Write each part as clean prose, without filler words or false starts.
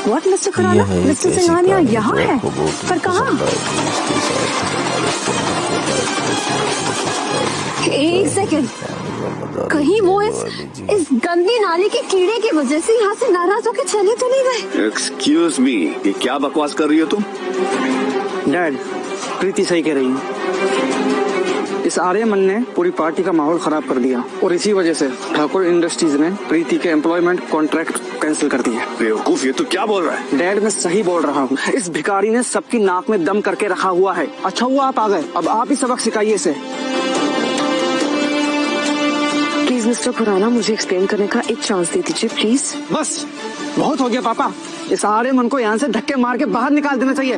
What mister Khurana, mister Singhania यहाँ है, पर कहाँ? एक सेकेंड, कहीं वो इस गंदी नाली के कीड़े की वजह से यहाँ से नाराज होकर चले तो नहीं गए? एक्सक्यूज मी, ये क्या बकवास कर रही हो तुम? डैड, प्रीति सही कह रही है। इस आर्यमन ने पूरी पार्टी का माहौल खराब कर दिया और इसी वजह से ठाकुर इंडस्ट्रीज ने प्रीति के एम्प्लॉयमेंट कॉन्ट्रैक्ट कैंसिल कर दिए। बेवकूफ, ये तो क्या बोल रहा है? डैड, मैं सही बोल रहा हूँ। इस भिखारी ने सबकी नाक में दम करके रखा हुआ है। अच्छा हुआ आप आ गए, अब आप ही सबक सिखाइए इसे। प्लीज मिस्टर खुराना, मुझे एक्सप्लेन करने का एक चांस दे दीजिए प्लीज। बस बहुत हो गया पापा, इस आर्यमन को यहाँ से धक्के मार के बाहर निकाल देना चाहिए।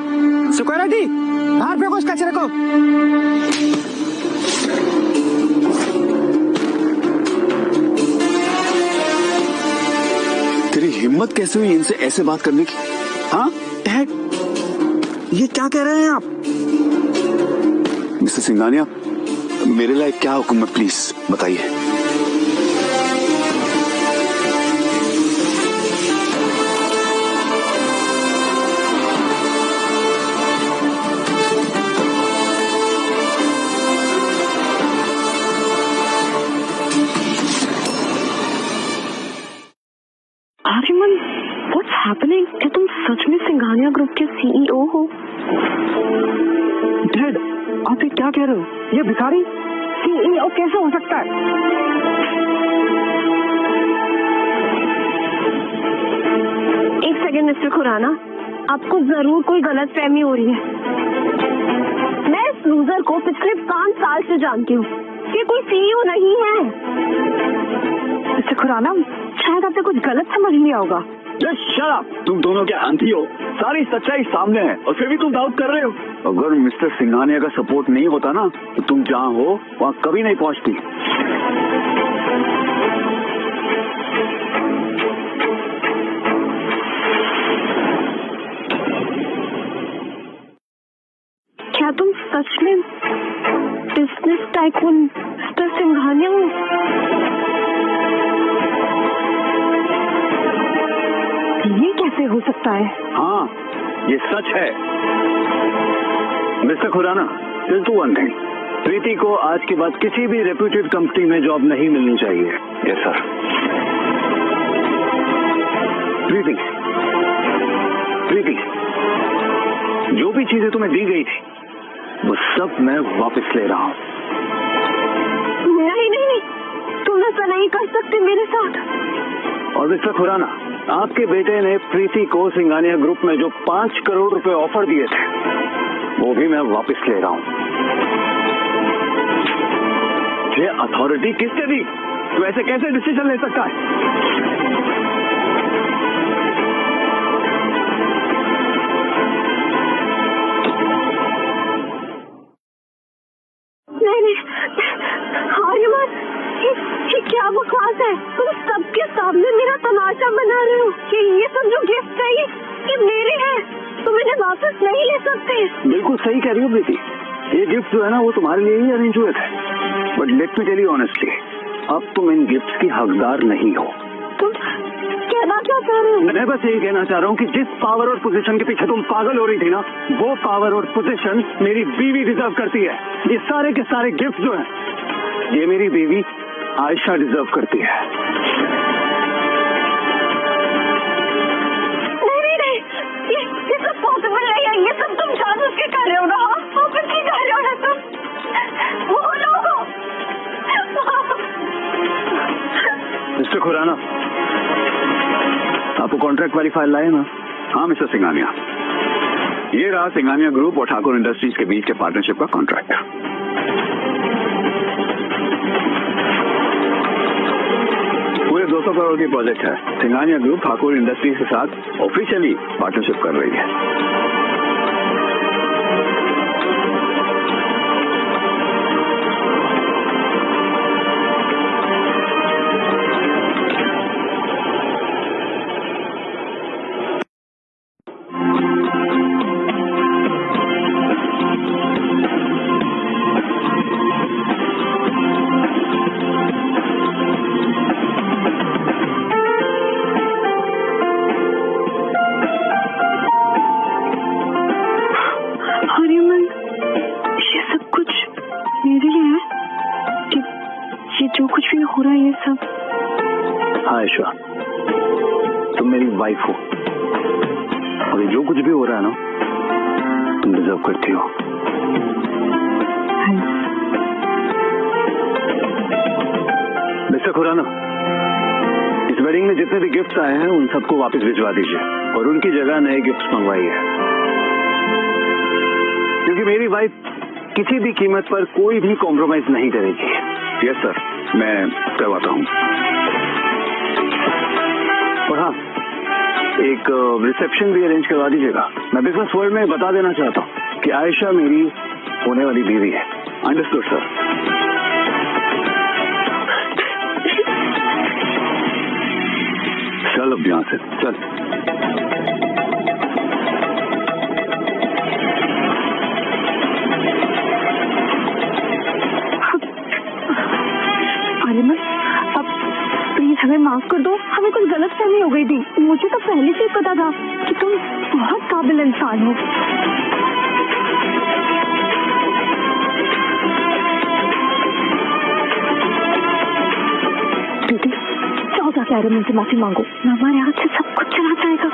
सिक्योरिटी, बाहर फेंको इस कचरे को। तेरी हिम्मत कैसे हुई इनसे ऐसे बात करने की? हाँ डैड, ये क्या कह रहे हैं आप? मिस्टर सिंघानिया, मेरे लायक क्या हुक्म है, प्लीज बताइए। Aryaman, what's happening? क्या तुम सच में सिंघानिया ग्रुप के सीईओ हो? डैड, आप ये क्या कह रहे हो? ये भिखारी सीईओ कैसे हो सकता है? एक सेकेंड मिस्टर खुराना, आपको जरूर कोई गलतफहमी हो रही है। मैं इस लूजर को पिछले 5 साल से जानती हूँ। ये कोई सीईओ नहीं है। मिस्टर खुराना, शायद आपने कुछ गलत समझ लिया होगा। शट अप, तुम दोनों क्या आंधी हो? सारी सच्चाई सामने है और फिर भी तुम डाउट कर रहे हो। अगर मिस्टर सिंघानिया का सपोर्ट नहीं होता ना, तो तुम जहाँ हो वहाँ कभी नहीं पहुँचती। क्या तुम सच में बिजनेस टाइकून मिस्टर सिंघानिया हो? ये कैसे हो सकता है? हाँ, ये सच है। Mister Khurana, this to one thing, Preeti को आज के बाद किसी भी रेप्यूटेड कंपनी में जॉब नहीं मिलनी चाहिए। Yes sir. प्रीति, प्रीति, जो भी चीजें तुम्हें दी गई थी वो सब मैं वापस ले रहा हूँ। नहीं नहीं, तुम ऐसा नहीं कर सकते मेरे साथ। और मिस्टर खुराना, आपके बेटे ने प्रीति को सिंघानिया ग्रुप में जो 5 करोड़ रुपए ऑफर दिए थे, वो भी मैं वापस ले रहा हूँ। ये अथॉरिटी किसने दी? तो ऐसे कैसे डिसीजन ले सकता है? नहीं, आर्यमन, ये क्या बकवास है? तुम सबके सामने मेरा तमाशा बना रहे हो कि ये सब जो गिफ्ट है ये मेरे हैं, तुम इन्हें वापस नहीं ले सकते। बिल्कुल सही कह रही हो प्रीति, ये गिफ्ट जो है ना वो तुम्हारे लिए ही अरेंज हुए थे। But let me tell you honestly, अब तुम इन गिफ्ट्स की हकदार नहीं हो। तुम कहना क्या चाह रहे हो? मैं बस यही कहना चाह रहा हूँ कि जिस पावर और पोजीशन के पीछे तुम पागल हो रही थी ना, वो पावर और पोजीशन मेरी बीवी डिजर्व करती है। ये सारे के सारे गिफ्ट जो हैं, ये मेरी बीवी आयशा डिजर्व करती है। नहीं, ये सब पॉसिबल नहीं है। ये सब तुम जानबूझ के कर रहे हो ना? वापस नहीं कर रहे हो ना तुम? बोलो। मिस्टर खुराना, आपको कॉन्ट्रैक्ट वाली फाइल लाए ना? हाँ मिस्टर सिंघानिया, ये रहा सिंघानिया ग्रुप और ठाकुर इंडस्ट्रीज के बीच के पार्टनरशिप का कॉन्ट्रैक्ट। पूरे 200 करोड़ की प्रोजेक्ट है। सिंघानिया ग्रुप ठाकुर इंडस्ट्रीज के साथ ऑफिशियली पार्टनरशिप कर रही है। वाइफ हो और जो कुछ भी हो रहा है ना तुम डिजर्व करती हो। मिस्टर खुराना, इस वेडिंग में जितने भी गिफ्ट्स आए हैं उन सबको वापस भिजवा दीजिए और उनकी जगह नए गिफ्ट्स मंगवाइए, क्योंकि मेरी वाइफ किसी भी कीमत पर कोई भी कॉम्प्रोमाइज नहीं करेगी। यस सर, मैं करवाता हूँ। और हाँ, एक रिसेप्शन भी अरेंज करवा दीजिएगा। मैं बिजनेस वर्ल्ड में बता देना चाहता हूँ कि आयशा मेरी होने वाली बीवी है। Understood sir. चल अब यहाँ से चल। आर्यमन, अब प्लीज हमें माफ कर दो, हमें कुछ गलत फहमी हो गई थी। मुझे तो पहले से ही पता था कि तुम बहुत काबिल इंसान हो। दीदी, जाओ जाके आर्यमन से माफी मांगो, मैं हमारे हाथ से सब कुछ चला जाएगा।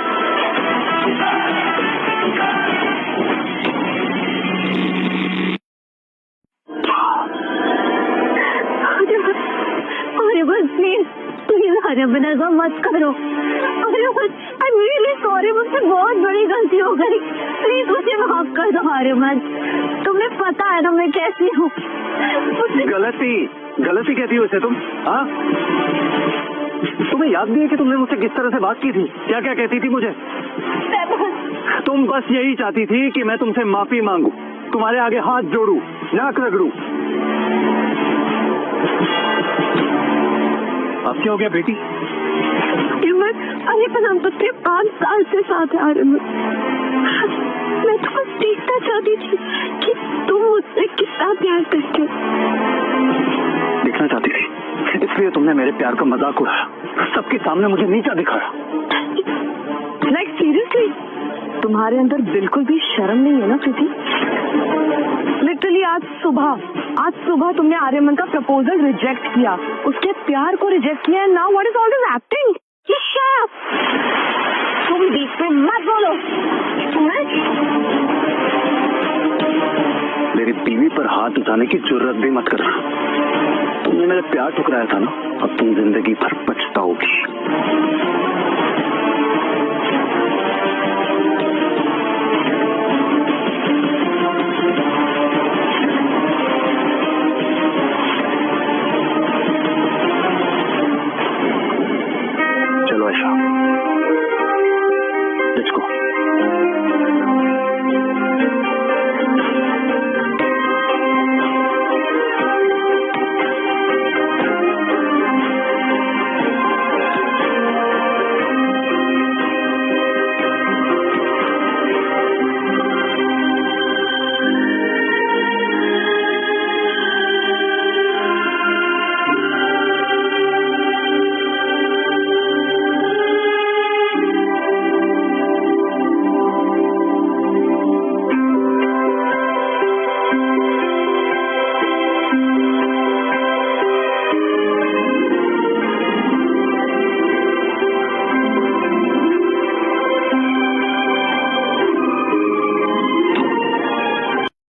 आर्यमन प्लीज प्लीज आर्यमन ऐसा मत करो। Aryaman I am really sorry, मुझसे बहुत बड़ी गलती हो गई। प्लीज मुझे माफ कर दो आर्यमन, तुम्हें पता है ना मैं कैसी हूँ। गलती कहती हो इसे तुम? हाँ, तुम्हें याद नहीं है कि तुमने मुझसे किस तरह से बात की थी? क्या क्या कहती थी मुझे? तुम बस यही चाहती थी कि मैं तुमसे माफी मांगू, तुम्हारे आगे हाथ जोड़ू, नाक रगड़ू। अब क्या हो गया बेटी? आर्यमन हम पिछले 5 साल से साथ हैं आर्यमन। मैं तो बस देखना चाहती थी कि तुम मुझसे कितना प्यार करते हो। देखना चाहती थी, इसलिए तुमने मेरे प्यार का मजाक उड़ाया, सबके सामने मुझे नीचा दिखाया। लाइक सीरियसली, तुम्हारे अंदर बिल्कुल भी शर्म नहीं है ना प्रीति? लिटरली आज सुबह तुमने आर्यमन का प्रपोजल रिजेक्ट किया, उसके प्यार को रिजेक्ट किया, and now what is all this acting? तुम बीच में मत बोलो। मेरी बीवी पर हाथ उठाने की जरूरत भी मत करना। तुमने मेरा प्यार ठुकराया था ना, अब तुम जिंदगी भर पछताओगी। चलो आयशा, लेट्स गो।